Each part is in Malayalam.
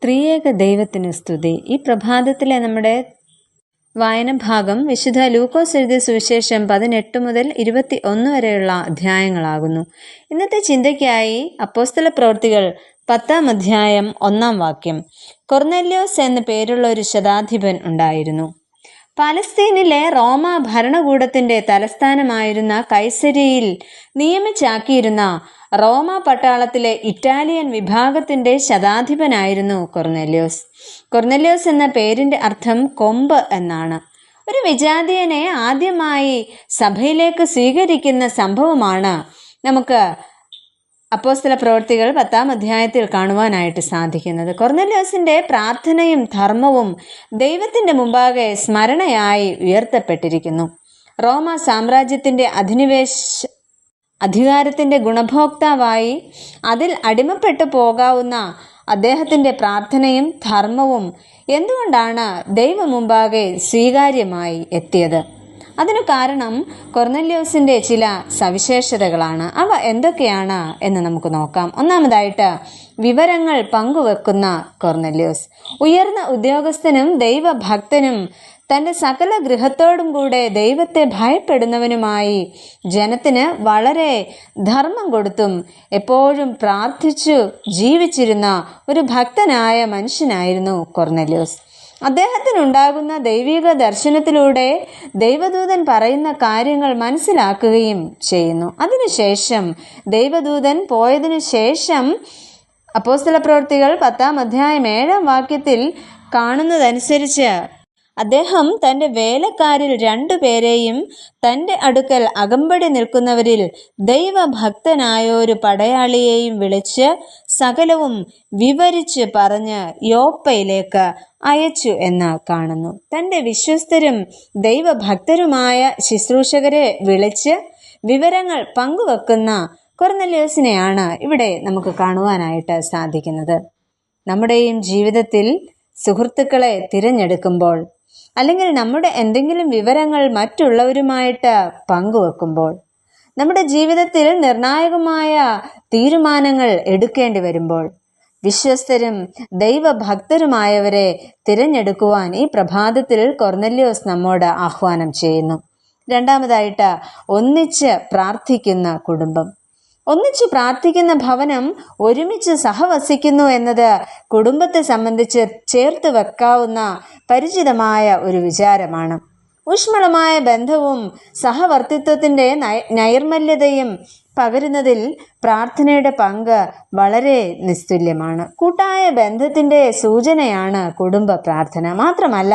ത്രിയേക ദൈവത്തിന് സ്തുതി. ഈ പ്രഭാതത്തിലെ നമ്മുടെ വായന ഭാഗം വിശുദ്ധ ലൂക്കോസ് എഴുതിയ സുവിശേഷം 18 മുതൽ 21 വരെയുള്ള അധ്യായങ്ങളാകുന്നു. ഇന്നത്തെ ചിന്തയ്ക്കായി അപ്പോസ്തല പ്രവൃത്തികൾ 10 അധ്യായം 1 വാക്യം. കൊർന്നല്യോസ് എന്ന പേരുള്ള ഒരു ശതാധിപൻ ഉണ്ടായിരുന്നു. പാലസ്തീനിലെ റോമ ഭരണകൂടത്തിന്റെ തലസ്ഥാനമായിരുന്ന കൈസരിയിൽ നിയമിച്ചാക്കിയിരുന്ന റോമ പട്ടാളത്തിലെ ഇറ്റാലിയൻ വിഭാഗത്തിന്റെ ശതാധിപനായിരുന്നു കൊർന്നല്യോസ്. കൊർന്നല്യോസ് എന്ന പേരിന്റെ അർത്ഥം കൊമ്പ് എന്നാണ്. ഒരു വിജാതീയനെ ആദ്യമായി സഭയിലേക്ക് സ്വീകരിക്കുന്ന സംഭവമാണ് നമുക്ക് അപ്പോസ്തല പ്രവൃത്തികൾ 10 അധ്യായത്തിൽ കാണുവാനായിട്ട് സാധിക്കുന്നത്. കൊർന്നല്യോസിന്റെ പ്രാർത്ഥനയും ധർമ്മവും ദൈവത്തിന്റെ മുമ്പാകെ സ്മരണയായി ഉയർത്തപ്പെട്ടിരിക്കുന്നു. റോമ സാമ്രാജ്യത്തിന്റെ അധികാരത്തിന്റെ ഗുണഭോക്താവായി അതിൽ അടിമപ്പെട്ടു പോകാവുന്ന അദ്ദേഹത്തിന്റെ പ്രാർത്ഥനയും ധർമ്മവും എന്തുകൊണ്ടാണ് ദൈവം മുമ്പാകെ സ്വീകാര്യമായി എത്തിയത്? അതിനു കാരണം കൊർന്നല്യോസിന്റെ ചില സവിശേഷതകളാണ്. അവ എന്തൊക്കെയാണ് എന്ന് നമുക്ക് നോക്കാം. ഒന്നാമതായിട്ട്, വിവരങ്ങൾ പങ്കുവെക്കുന്ന കൊർന്നല്യോസ്. ഉയർന്ന ഉദ്യോഗസ്ഥനും ദൈവഭക്തനും തന്റെ സകല ഗൃഹത്തോടും കൂടെ ദൈവത്തെ ഭയപ്പെടുന്നവനുമായി ജനത്തിന് വളരെ ധർമ്മം കൊടുത്തും എപ്പോഴും പ്രാർത്ഥിച്ചു ജീവിച്ചിരുന്ന ഒരു ഭക്തനായ മനുഷ്യനായിരുന്നു കൊർന്നല്യോസ്. അദ്ദേഹത്തിനുണ്ടാകുന്ന ദൈവിക ദർശനത്തിലൂടെ ദൈവദൂതൻ പറയുന്ന കാര്യങ്ങൾ മനസ്സിലാക്കുകയും ചെയ്യുന്നു. അതിനുശേഷം ദൈവദൂതൻ പോയതിനു ശേഷം അപ്പോസ്തല പ്രവൃത്തികൾ 10 അധ്യായം 7 വാക്യത്തിൽ കാണുന്നതനുസരിച്ച് അദ്ദേഹം തൻ്റെ വേലക്കാരിൽ 2 പേരെയും തൻ്റെ അടുക്കൽ അകമ്പടി നിൽക്കുന്നവരിൽ ദൈവഭക്തനായൊരു പടയാളിയെയും വിളിച്ച് സകലവും വിവരിച്ച് പറഞ്ഞ് യോപ്പയിലേക്ക് അയച്ചു എന്ന് കാണുന്നു. തൻ്റെ വിശ്വസ്തരും ദൈവഭക്തരുമായ ശുശ്രൂഷകരെ വിളിച്ച് വിവരങ്ങൾ പങ്കുവെക്കുന്ന കൊർന്നല്യോസിനെയാണ് ഇവിടെ നമുക്ക് കാണുവാനായിട്ട് സാധിക്കുന്നത്. നമ്മുടെയും ജീവിതത്തിൽ സുഹൃത്തുക്കളെ തിരഞ്ഞെടുക്കുമ്പോൾ, അല്ലെങ്കിൽ നമ്മുടെ എന്തെങ്കിലും വിവരങ്ങൾ മറ്റുള്ളവരുമായിട്ട് പങ്കുവെക്കുമ്പോൾ, നമ്മുടെ ജീവിതത്തിൽ നിർണായകമായ തീരുമാനങ്ങൾ എടുക്കേണ്ടി വരുമ്പോൾ വിശ്വസ്തരും ദൈവഭക്തരുമായവരെ തിരഞ്ഞെടുക്കുവാൻ ഈ പ്രഭാതത്തിൽ കൊർന്നല്യോസ് നമ്മോട് ആഹ്വാനം ചെയ്യുന്നു. രണ്ടാമതായിട്ട്, ഒന്നിച്ച് പ്രാർത്ഥിക്കുന്ന കുടുംബം. ഒന്നിച്ച് പ്രാർത്ഥിക്കുന്ന ഭവനം ഒരുമിച്ച് സഹവസിക്കുന്നു എന്നത് കുടുംബത്തെ സംബന്ധിച്ച് ചേർത്ത് വെക്കാവുന്ന പരിചിതമായ ഒരു വിചാരമാണ്. ഊഷ്മളമായ ബന്ധവും സഹവർത്തിത്വത്തിൻ്റെ നൈർമല്യതയും പകരുന്നതിൽ പ്രാർത്ഥനയുടെ പങ്ക് വളരെ നിസ്തുല്യമാണ്. കൂട്ടായ ബന്ധത്തിൻ്റെ സൂചനയാണ് കുടുംബ പ്രാർത്ഥന. മാത്രമല്ല,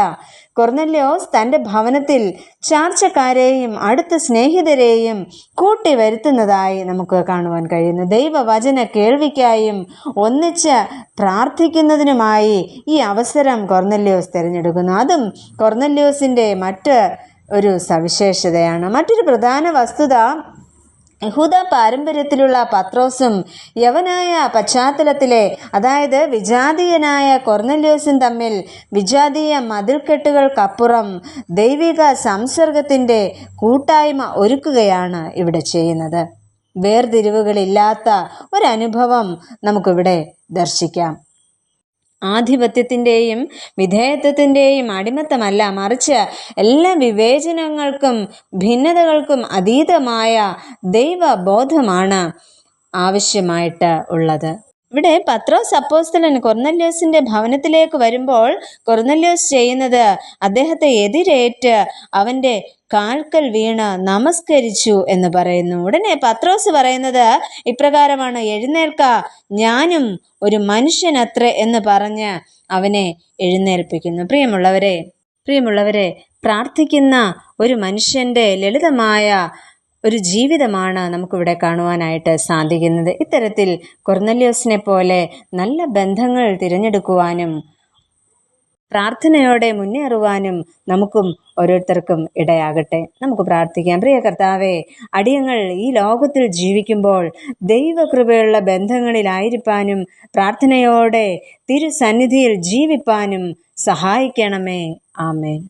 കൊർന്നല്യോസ് തൻ്റെ ഭവനത്തിൽ ചാർച്ചക്കാരെയും അടുത്ത സ്നേഹിതരെയും കൂട്ടി വരുത്തുന്നതായി നമുക്ക് കാണുവാൻ കഴിയുന്നു. ദൈവവചന കേൾവിക്കായും ഒന്നിച്ച് പ്രാർത്ഥിക്കുന്നതിനുമായി ഈ അവസരം കൊർന്നല്യോസ് തിരഞ്ഞെടുക്കുന്നു. അതും കൊർന്നല്യോസിൻ്റെ മറ്റ് ഒരു സവിശേഷതയാണ്. മറ്റൊരു പ്രധാന വസ്തുത, യഹൂദ പാരമ്പര്യത്തിലുള്ള പത്രോസും യവനായ പശ്ചാത്തലത്തിലെ, അതായത് വിജാതീയനായ കൊർന്നല്യോസും തമ്മിൽ വിജാതീയ മതിൽക്കെട്ടുകൾക്കപ്പുറം ദൈവിക സംസർഗത്തിൻ്റെ കൂട്ടായ്മ ഒരുക്കുകയാണ് ഇവിടെ ചെയ്യുന്നത്. വേർതിരിവുകളില്ലാത്ത ഒരനുഭവം നമുക്കിവിടെ ദർശിക്കാം. ആധിപത്യത്തിൻ്റെയും വിധേയത്വത്തിൻ്റെയും അടിമത്തമല്ല, മറിച്ച് എല്ലാ വിവേചനങ്ങൾക്കും ഭിന്നതകൾക്കും അതീതമായ ദൈവബോധമാണ് ആവശ്യമായിട്ട് ഉള്ളത്. ഇവിടെ പത്രോസ് അപ്പോസ്തലൻ കൊർന്നല്യോസിന്റെ ഭവനത്തിലേക്ക് വരുമ്പോൾ കൊർന്നല്യോസ് ചെയ്യുന്നത് അദ്ദേഹത്തെ എതിരേറ്റ് അവൻ്റെ കാൽക്കൽ വീണ് നമസ്കരിച്ചു എന്ന് പറയുന്നു. ഉടനെ പത്രോസ് പറയുന്നത് ഇപ്രകാരമാണ്: എഴുന്നേൽക്ക, ഞാനും ഒരു മനുഷ്യനത്രേ എന്ന് പറഞ്ഞ് അവനെ എഴുന്നേൽപ്പിക്കുന്നു. പ്രിയമുള്ളവരെ, പ്രാർത്ഥിക്കുന്ന ഒരു മനുഷ്യൻ്റെ ലളിതമായ ഒരു ജീവിതമാണ് നമുക്കിവിടെ കാണുവാനായിട്ട് സാധിക്കുന്നത്. ഇത്തരത്തിൽ കൊർന്നല്യോസിനെ പോലെ നല്ല ബന്ധങ്ങൾ തിരഞ്ഞെടുക്കുവാനും പ്രാർത്ഥനയോടെ മുന്നേറുവാനും നമുക്കും ഓരോരുത്തർക്കും ഇടയാകട്ടെ. നമുക്ക് പ്രാർത്ഥിക്കാം. പ്രിയ കർത്താവേ, അടിയങ്ങൾ ഈ ലോകത്തിൽ ജീവിക്കുമ്പോൾ ദൈവകൃപയുള്ള ബന്ധങ്ങളിലായിരിക്കാനും പ്രാർത്ഥനയോടെ തിരുസന്നിധിയിൽ ജീവിപ്പാനും സഹായിക്കണമേ. ആമേൻ.